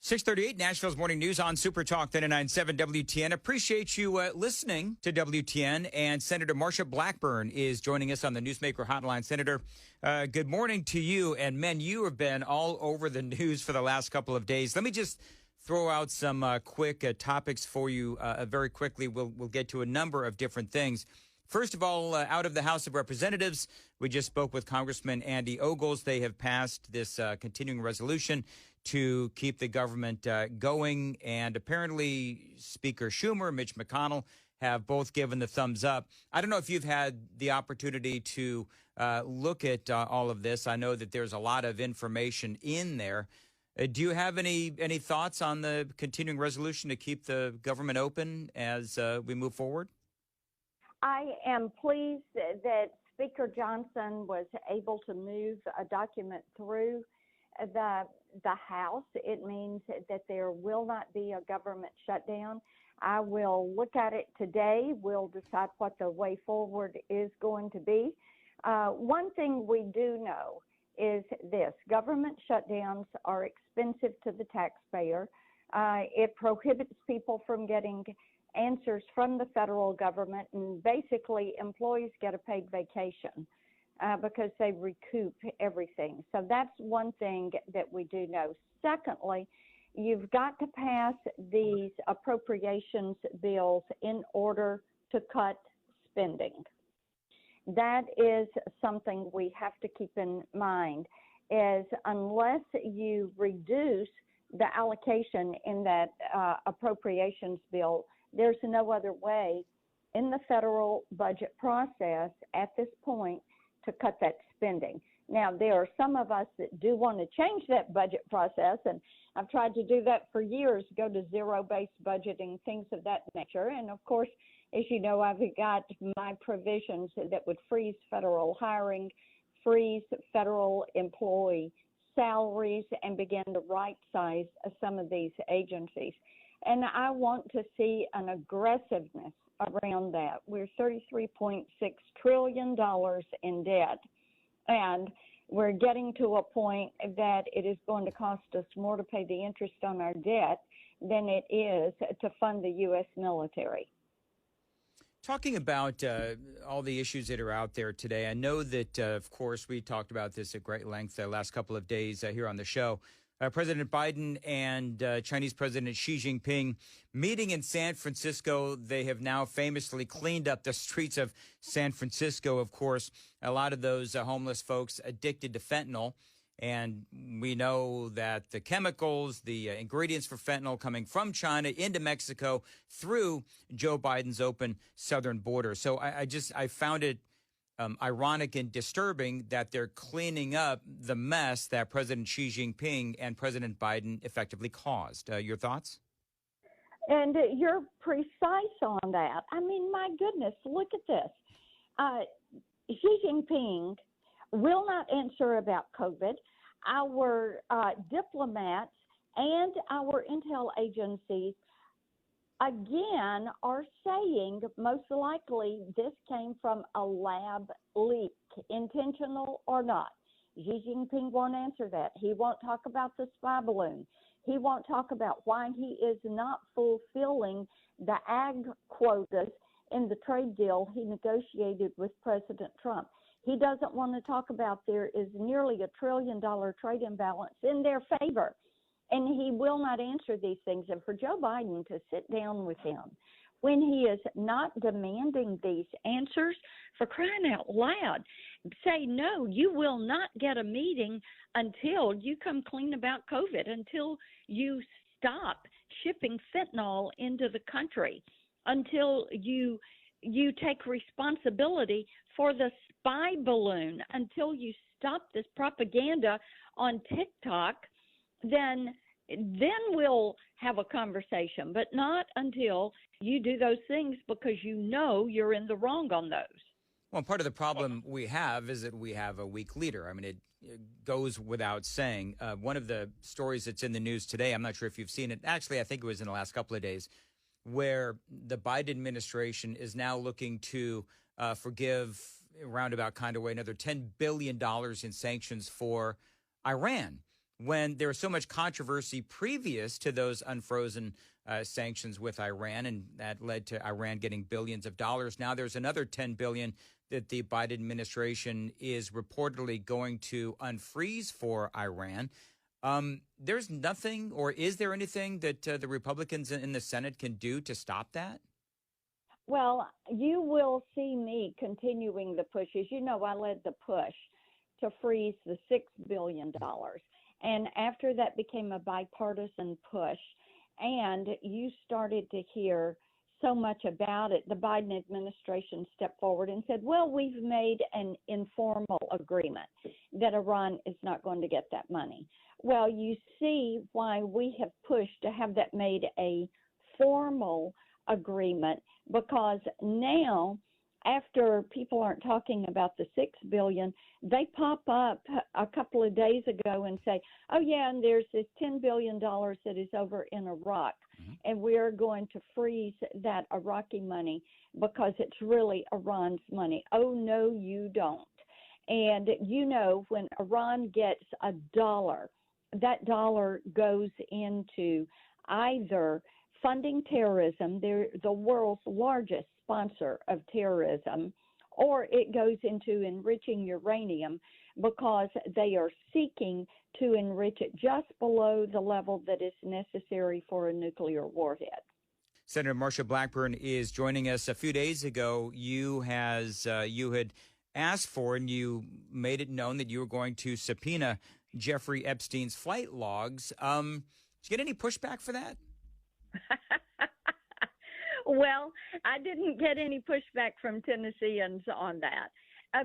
638 Nashville's Morning News on Super Talk 99.7 WTN. Appreciate you listening to WTN. And Senator Marsha Blackburn is joining us on the Newsmaker Hotline. Senator, good morning to you. And, men, you have been all over the news for the last couple of days. Let me just throw out some quick topics for you very quickly. We'll get to a number of different things. First of all, out of the House of Representatives, we just spoke with Congressman Andy Ogles. They have passed this continuing resolution to keep the government going. And apparently Speaker Schumer, Mitch McConnell have both given the thumbs up. I don't know if you've had the opportunity to look at all of this. I know that there's a lot of information in there. Do you have any thoughts on the continuing resolution to keep the government open as we move forward? I am pleased that Speaker Johnson was able to move a document through the House. It means that there will not be a government shutdown. I will look at it today. We'll decide what the way forward is going to be. One thing we do know is this: government shutdowns are expensive to the taxpayer. It prohibits people from getting answers from the federal government, and basically employees get a paid vacation because they recoup everything. So that's one thing that we do know. Secondly, you've got to pass these appropriations bills in order to cut spending. That is something we have to keep in mind, is unless you reduce the allocation in that appropriations bill, there's no other way in the federal budget process at this point to cut that spending. Now, there are some of us that do want to change that budget process, and I've tried to do that for years, go to zero-based budgeting, things of that nature. And, of course, as you know, I've got my provisions that would freeze federal hiring, freeze federal employee salaries, and begin to right-size some of these agencies. And I want to see an aggressiveness around that. We're $33.6 trillion in debt, and we're getting to a point that it is going to cost us more to pay the interest on our debt than it is to fund the U.S. military. Talking about all the issues that are out there today, I know that, of course, we talked about this at great length the last couple of days here on the show. President Biden and Chinese President Xi Jinping meeting in San Francisco. They have now famously cleaned up the streets of San Francisco. Of course, a lot of those homeless folks addicted to fentanyl. And we know that the chemicals, the ingredients for fentanyl coming from China into Mexico through Joe Biden's open southern border. So I found it ironic and disturbing that they're cleaning up the mess that President Xi Jinping and President Biden effectively caused. Your thoughts? And you're precise on that. I mean, my goodness, look at this. Xi Jinping will not answer about COVID. Our diplomats and our intel agencies again are saying most likely this came from a lab leak, intentional or not. Xi Jinping won't answer that. He won't talk about the spy balloon. He won't talk about why he is not fulfilling the ag quotas in the trade deal he negotiated with President Trump. He doesn't want to talk about there is nearly $1 trillion trade imbalance in their favor. And he will not answer these things. And for Joe Biden to sit down with him when he is not demanding these answers, for crying out loud, say, no, you will not get a meeting until you come clean about COVID, until you stop shipping fentanyl into the country, until you take responsibility for the spy balloon, until you stop this propaganda on TikTok, then we'll have a conversation, but not until you do those things because you know you're in the wrong on those. Well, part of the problem we have is that we have a weak leader. I mean, it goes without saying. One of the stories that's in the news today, I'm not sure if you've seen it. Actually, I think it was in the last couple of days, where the Biden administration is now looking to forgive, roundabout kind of way, another $10 billion in sanctions for Iran. when there was so much controversy previous to those unfrozen sanctions with Iran, and that led to Iran getting billions of dollars. Now there's another $10 billion that the Biden administration is reportedly going to unfreeze for Iran. There's nothing, or is there anything that the Republicans in the Senate can do to stop that? Well, you will see me continuing the push. As you know, I led the push to freeze the $6 billion. And after that became a bipartisan push, and you started to hear so much about it, the Biden administration stepped forward and said, well, we've made an informal agreement that Iran is not going to get that money. Well, you see why we have pushed to have that made a formal agreement, because now, after people aren't talking about the $6 billion, they pop up a couple of days ago and say, oh yeah, and there's this $10 billion that is over in Iraq, and we're going to freeze that Iraqi money because it's really Iran's money. Oh no, you don't. And you know, when Iran gets a dollar, that dollar goes into either funding terrorism, they're the world's largest sponsor of terrorism, or it goes into enriching uranium because they are seeking to enrich it just below the level that is necessary for a nuclear warhead. Senator Marsha Blackburn is joining us. A few days ago, you had asked for and you made it known that you were going to subpoena Jeffrey Epstein's flight logs. Did you get any pushback for that? Well, I didn't get any pushback from Tennesseans on that.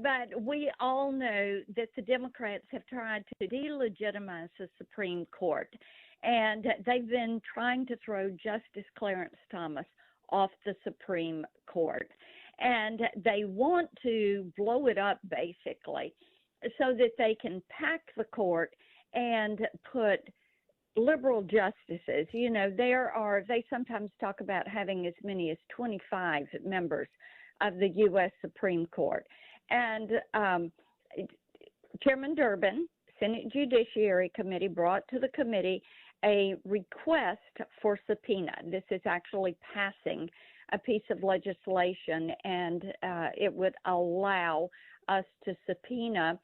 But we all know that the Democrats have tried to delegitimize the Supreme Court, and they've been trying to throw Justice Clarence Thomas off the Supreme Court. And they want to blow it up, basically, so that they can pack the court and put liberal justices. You know, they sometimes talk about having as many as 25 members of the U.S. Supreme Court. And Chairman Durbin, Senate Judiciary Committee, brought to the committee a request for subpoena. This is actually passing a piece of legislation, and it would allow us to subpoena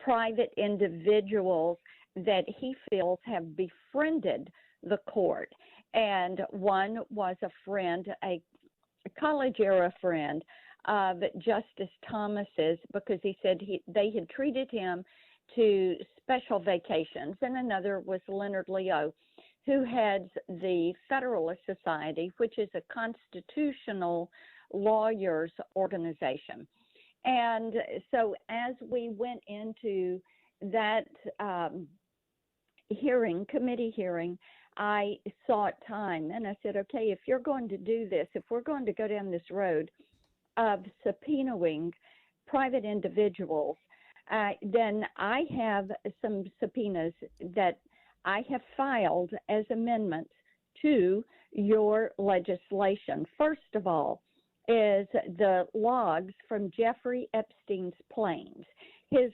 private individuals that he feels have befriended the court. And one was a friend, a college-era friend of Justice Thomas's, because he said they had treated him to special vacations. And another was Leonard Leo, who heads the Federalist Society, which is a constitutional lawyers organization. And so as we went into that committee hearing, I sought time, and I said, okay, if you're going to do this, if we're going to go down this road of subpoenaing private individuals, then I have some subpoenas that I have filed as amendments to your legislation. First of all is the logs from Jeffrey Epstein's planes. His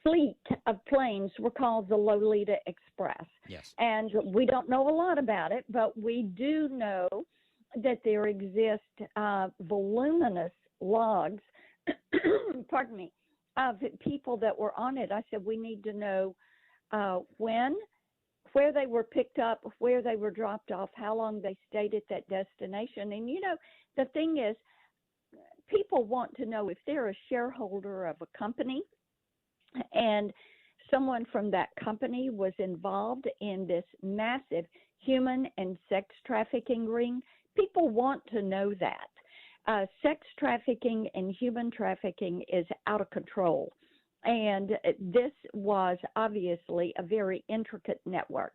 fleet of planes were called the Lolita Express. Yes. And we don't know a lot about it, but we do know that there exist voluminous logs, pardon me, of people that were on it. I said, we need to know when, where they were picked up, where they were dropped off, how long they stayed at that destination. And, you know, the thing is, people want to know if they're a shareholder of a company and someone from that company was involved in this massive human and sex trafficking ring. People want to know that. Sex trafficking and human trafficking is out of control. And this was obviously a very intricate network.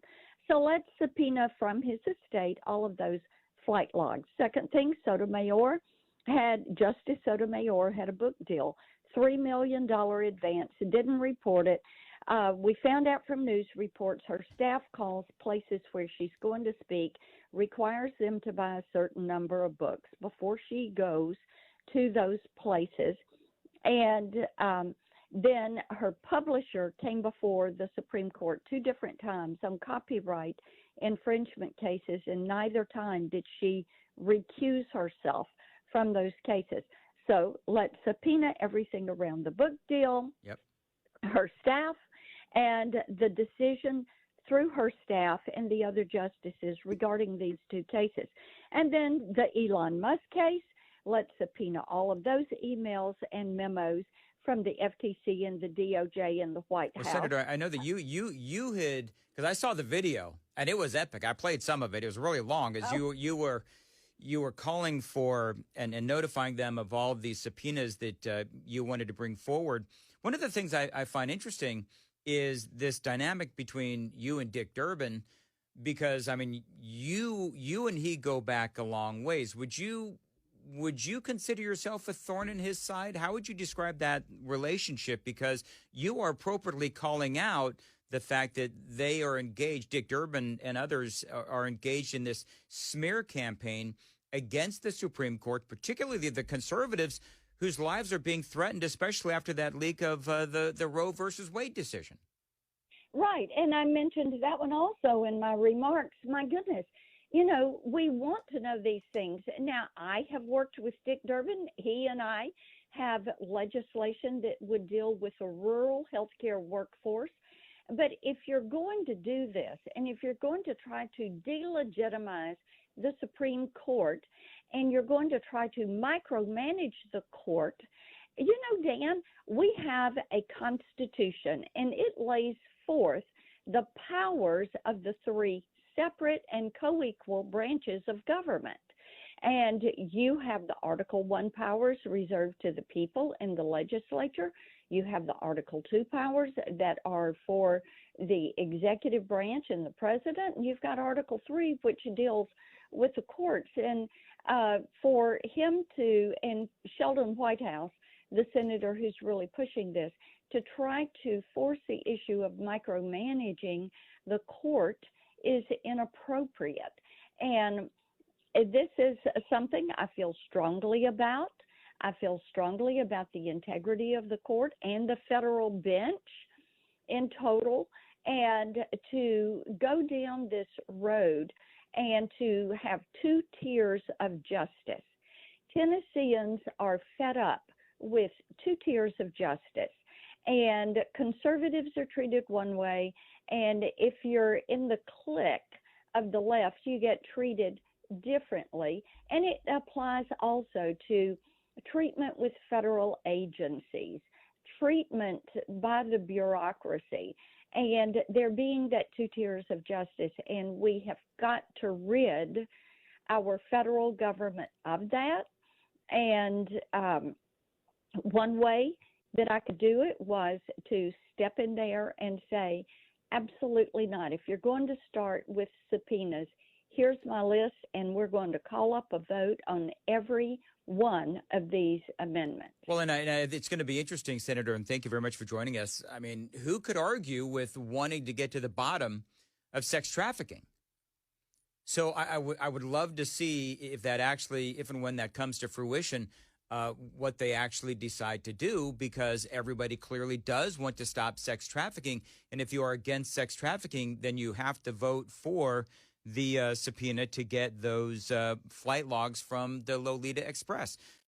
So let's subpoena from his estate all of those flight logs. Second thing, Justice Sotomayor had a book deal, $3 million advance, didn't report it. We found out from news reports her staff calls places where she's going to speak, requires them to buy a certain number of books before she goes to those places. And Then her publisher came before the Supreme Court 2 different times on copyright infringement cases, and neither time did she recuse herself from those cases. So let's subpoena everything around the book deal, Yep. her staff, and the decision through her staff and the other justices regarding these 2 cases. And then the Elon Musk case, let's subpoena all of those emails and memos from the FTC and the DOJ and the White House. Senator, I know that you had, because I saw the video and it was epic. I played some of it. It was really long as you were calling for and notifying them of all of these subpoenas that you wanted to bring forward. One of the things I find interesting is this dynamic between you and Dick Durbin, because I mean, you and he go back a long ways. Would you consider yourself a thorn in his side? How would you describe that relationship? Because you are appropriately calling out the fact that they are engaged, Dick Durbin and others are engaged in this smear campaign against the Supreme Court, particularly the conservatives whose lives are being threatened, especially after that leak of the Roe versus Wade decision. Right. And I mentioned that one also in my remarks. My goodness, you know, we want to know these things. Now, I have worked with Dick Durbin. He and I have legislation that would deal with a rural healthcare workforce. But if you're going to do this, and if you're going to try to delegitimize the Supreme Court, and you're going to try to micromanage the court, you know, Dan, we have a constitution, and it lays forth the powers of the 3 separate and co-equal branches of government. And you have the Article I powers reserved to the people in the legislature. You have the Article II powers that are for the executive branch and the president. And you've got Article III, which deals with the courts. And for him to, and Sheldon Whitehouse, the senator who's really pushing this, to try to force the issue of micromanaging the court is inappropriate. And this is something I feel strongly about. I feel strongly about the integrity of the court and the federal bench in total. And to go down this road and to have 2 tiers of justice. Tennesseans are fed up with 2 tiers of justice. And conservatives are treated one way, and if you're in the clique of the left, you get treated differently. And it applies also to treatment with federal agencies, treatment by the bureaucracy, and there being that 2 tiers of justice. And we have got to rid our federal government of that. And one way that I could do it was to step in there and say, absolutely not. If you're going to start with subpoenas, here's my list, and we're going to call up a vote on every one of these amendments. Well, and it's going to be interesting, Senator, and thank you very much for joining us. I mean, who could argue with wanting to get to the bottom of sex trafficking? So I would love to see if that actually, if and when that comes to fruition, what they actually decide to do, because everybody clearly does want to stop sex trafficking. And if you are against sex trafficking, then you have to vote for the subpoena to get those flight logs from the Lolita Express.